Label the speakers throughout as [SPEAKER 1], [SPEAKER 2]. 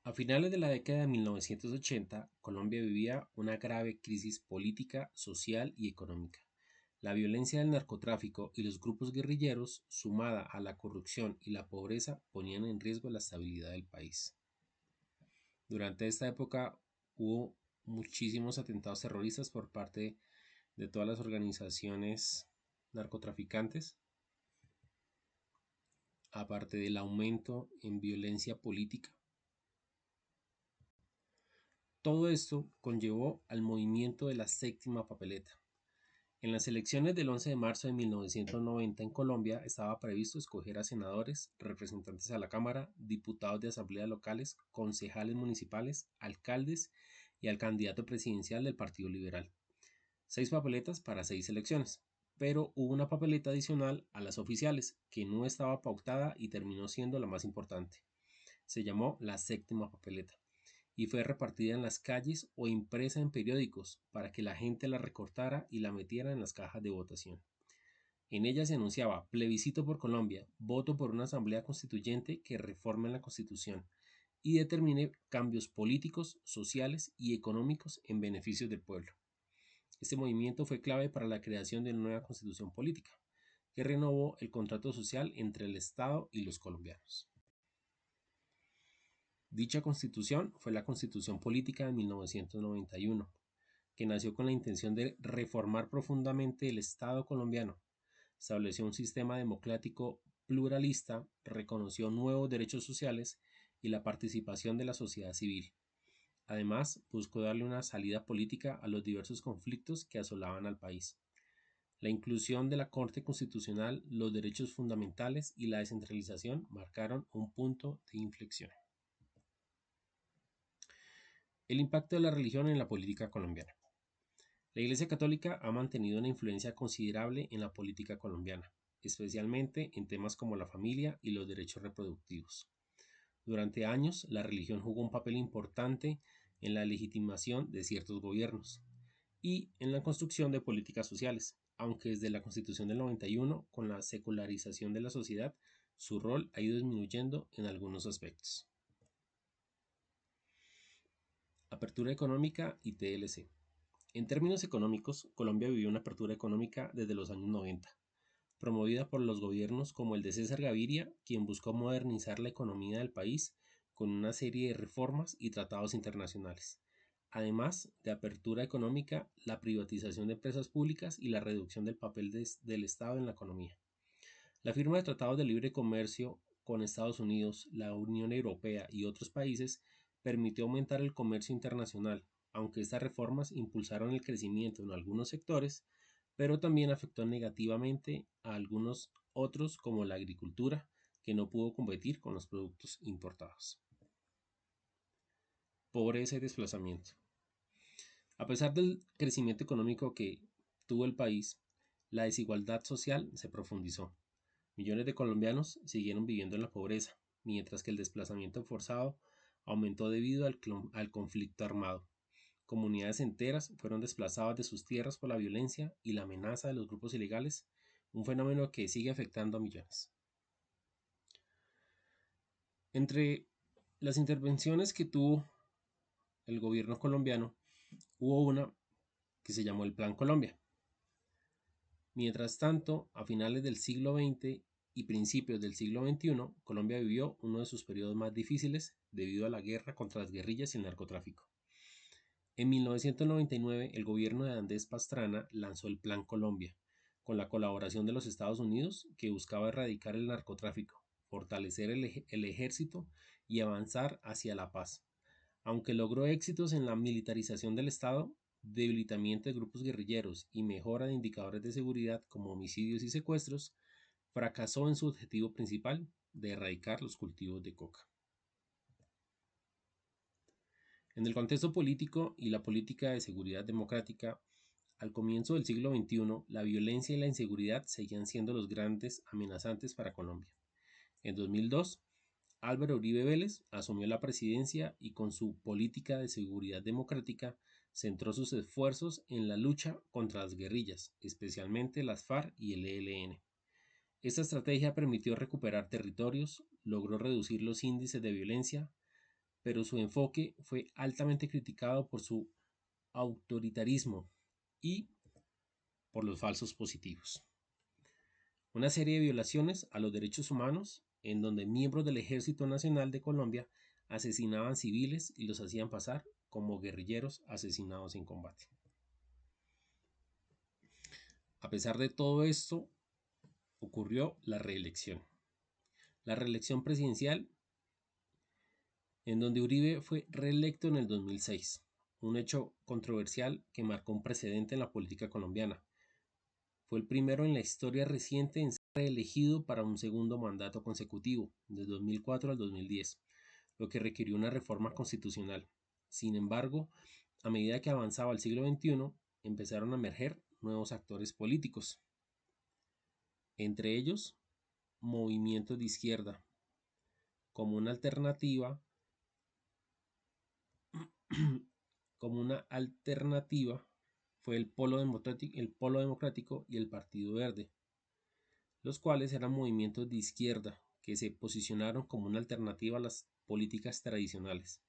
[SPEAKER 1] A finales de la década de 1980, Colombia vivía una grave crisis política, social y económica. La violencia del narcotráfico y los grupos guerrilleros, sumada a la corrupción y la pobreza, ponían en riesgo la estabilidad del país. Durante esta época hubo muchísimos atentados terroristas por parte de todas las organizaciones narcotraficantes, aparte del aumento en violencia política. Todo esto conllevó al movimiento de la Séptima Papeleta. En las elecciones del 11 de marzo de 1990 en Colombia estaba previsto escoger a senadores, representantes a la Cámara, diputados de asambleas locales, concejales municipales, alcaldes y al candidato presidencial del Partido Liberal. 6 papeletas para 6 elecciones, pero hubo una papeleta adicional a las oficiales que no estaba pautada y terminó siendo la más importante. Se llamó la Séptima Papeleta y fue repartida en las calles o impresa en periódicos para que la gente la recortara y la metiera en las cajas de votación. En ella se anunciaba plebiscito por Colombia, voto por una asamblea constituyente que reforme la Constitución y determine cambios políticos, sociales y económicos en beneficio del pueblo. Este movimiento fue clave para la creación de una nueva constitución política, que renovó el contrato social entre el Estado y los colombianos. Dicha constitución fue la Constitución Política de 1991, que nació con la intención de reformar profundamente el Estado colombiano. Estableció un sistema democrático pluralista, reconoció nuevos derechos sociales y la participación de la sociedad civil. Además, buscó darle una salida política a los diversos conflictos que asolaban al país. La inclusión de la Corte Constitucional, los derechos fundamentales y la descentralización marcaron un punto de inflexión. El impacto de la religión en la política colombiana. La Iglesia Católica ha mantenido una influencia considerable en la política colombiana, especialmente en temas como la familia y los derechos reproductivos. Durante años, la religión jugó un papel importante en la legitimación de ciertos gobiernos y en la construcción de políticas sociales, aunque desde la Constitución del 91, con la secularización de la sociedad, su rol ha ido disminuyendo en algunos aspectos. Apertura económica y TLC. En términos económicos, Colombia vivió una apertura económica desde los años 90, promovida por los gobiernos como el de César Gaviria, quien buscó modernizar la economía del país con una serie de reformas y tratados internacionales. Además de apertura económica, la privatización de empresas públicas y la reducción del papel del Estado en la economía. La firma de tratados de libre comercio con Estados Unidos, la Unión Europea y otros países permitió aumentar el comercio internacional, aunque estas reformas impulsaron el crecimiento en algunos sectores, pero también afectó negativamente a algunos otros como la agricultura, que no pudo competir con los productos importados. Pobreza y desplazamiento. A pesar del crecimiento económico que tuvo el país, la desigualdad social se profundizó. Millones de colombianos siguieron viviendo en la pobreza, mientras que el desplazamiento forzado aumentó debido al conflicto armado. Comunidades enteras fueron desplazadas de sus tierras por la violencia y la amenaza de los grupos ilegales, un fenómeno que sigue afectando a millones. Entre las intervenciones que tuvo el gobierno colombiano, hubo una que se llamó el Plan Colombia. Mientras tanto, a finales del siglo XX y principios del siglo XXI, Colombia vivió uno de sus periodos más difíciles debido a la guerra contra las guerrillas y el narcotráfico. En 1999, el gobierno de Andrés Pastrana lanzó el Plan Colombia, con la colaboración de los Estados Unidos, que buscaba erradicar el narcotráfico, fortalecer el ejército y avanzar hacia la paz. Aunque logró éxitos en la militarización del Estado, debilitamiento de grupos guerrilleros y mejora de indicadores de seguridad como homicidios y secuestros, fracasó en su objetivo principal de erradicar los cultivos de coca. En el contexto político y la política de seguridad democrática, al comienzo del siglo XXI, la violencia y la inseguridad seguían siendo los grandes amenazantes para Colombia. En 2002, Álvaro Uribe Vélez asumió la presidencia y con su política de seguridad democrática centró sus esfuerzos en la lucha contra las guerrillas, especialmente las FARC y el ELN. Esta estrategia permitió recuperar territorios, logró reducir los índices de violencia, pero su enfoque fue altamente criticado por su autoritarismo y por los falsos positivos. Una serie de violaciones a los derechos humanos en donde miembros del Ejército Nacional de Colombia asesinaban civiles y los hacían pasar como guerrilleros asesinados en combate. A pesar de todo esto, ocurrió la reelección. La reelección presidencial en donde Uribe fue reelecto en el 2006, un hecho controversial que marcó un precedente en la política colombiana. Fue el primero en la historia reciente en ser reelegido para un segundo mandato consecutivo, de 2004 al 2010, lo que requirió una reforma constitucional. Sin embargo, a medida que avanzaba el siglo XXI, empezaron a emerger nuevos actores políticos, entre ellos movimientos de izquierda, como una alternativa fue el Polo Democrático y el Partido Verde, los cuales eran movimientos de izquierda que se posicionaron como una alternativa a las políticas tradicionales.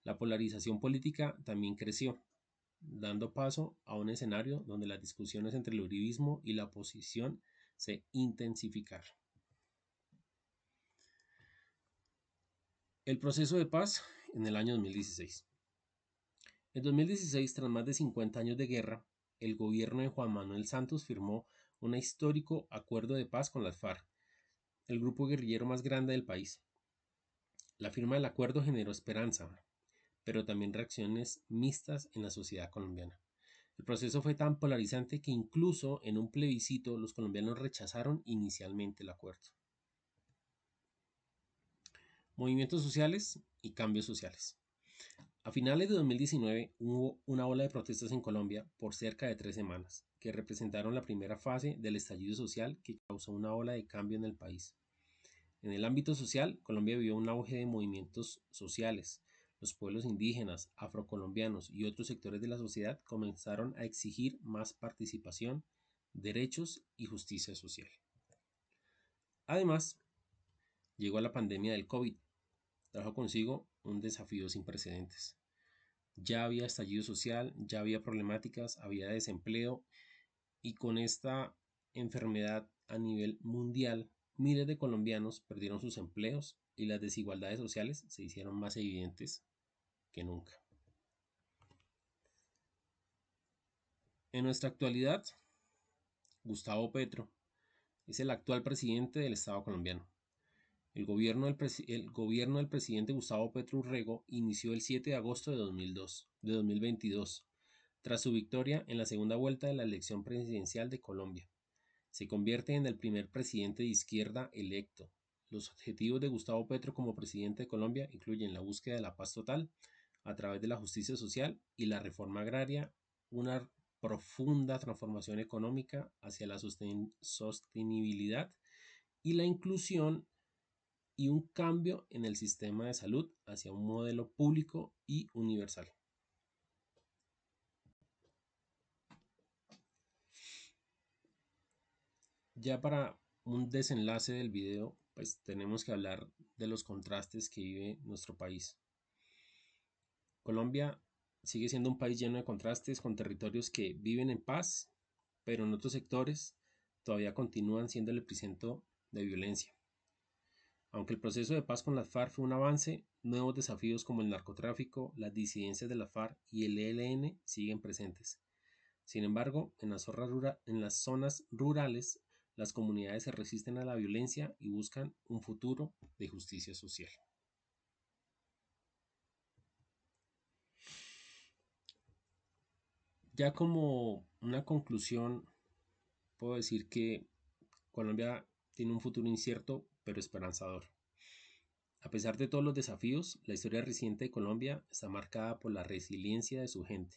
[SPEAKER 1] La polarización política también creció, dando paso a un escenario donde las discusiones entre el uribismo y la oposición se intensificaron. El proceso de paz en el año 2016. En 2016, tras más de 50 años de guerra, el gobierno de Juan Manuel Santos firmó un histórico acuerdo de paz con las FARC, el grupo guerrillero más grande del país. La firma del acuerdo generó esperanza, pero también reacciones mixtas en la sociedad colombiana. El proceso fue tan polarizante que incluso en un plebiscito los colombianos rechazaron inicialmente el acuerdo. Movimientos sociales y cambios sociales. A finales de 2019 hubo una ola de protestas en Colombia por cerca de 3 semanas, que representaron la primera fase del estallido social que causó una ola de cambio en el país. En el ámbito social, Colombia vivió un auge de movimientos sociales. Los pueblos indígenas, afrocolombianos y otros sectores de la sociedad comenzaron a exigir más participación, derechos y justicia social. Además, llegó la pandemia del COVID. Trajo consigo un desafío sin precedentes. Ya había estallido social, ya había problemáticas, había desempleo y con esta enfermedad a nivel mundial, miles de colombianos perdieron sus empleos y las desigualdades sociales se hicieron más evidentes que nunca. En nuestra actualidad, Gustavo Petro es el actual presidente del Estado colombiano. El gobierno del presidente Gustavo Petro Urrego inició el 7 de agosto de 2022, tras su victoria en la segunda vuelta de la elección presidencial de Colombia. Se convierte en el primer presidente de izquierda electo. Los objetivos de Gustavo Petro como presidente de Colombia incluyen la búsqueda de la paz total a través de la justicia social y la reforma agraria, una profunda transformación económica hacia la sostenibilidad y la inclusión y un cambio en el sistema de salud hacia un modelo público y universal. Ya para un desenlace del video, pues tenemos que hablar de los contrastes que vive nuestro país. Colombia sigue siendo un país lleno de contrastes, con territorios que viven en paz, pero en otros sectores todavía continúan siendo el epicentro de violencia. Aunque el proceso de paz con las FARC fue un avance, nuevos desafíos como el narcotráfico, las disidencias de la FARC y el ELN siguen presentes. Sin embargo, en las zonas rurales, las comunidades se resisten a la violencia y buscan un futuro de justicia social. Ya como una conclusión, puedo decir que Colombia tiene un futuro incierto pero esperanzador. A pesar de todos los desafíos, la historia reciente de Colombia está marcada por la resiliencia de su gente,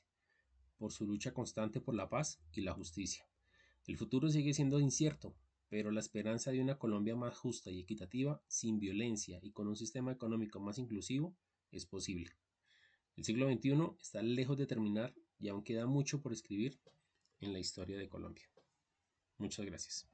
[SPEAKER 1] por su lucha constante por la paz y la justicia. El futuro sigue siendo incierto, pero la esperanza de una Colombia más justa y equitativa, sin violencia y con un sistema económico más inclusivo, es posible. El siglo XXI está lejos de terminar y aún queda mucho por escribir en la historia de Colombia. Muchas gracias.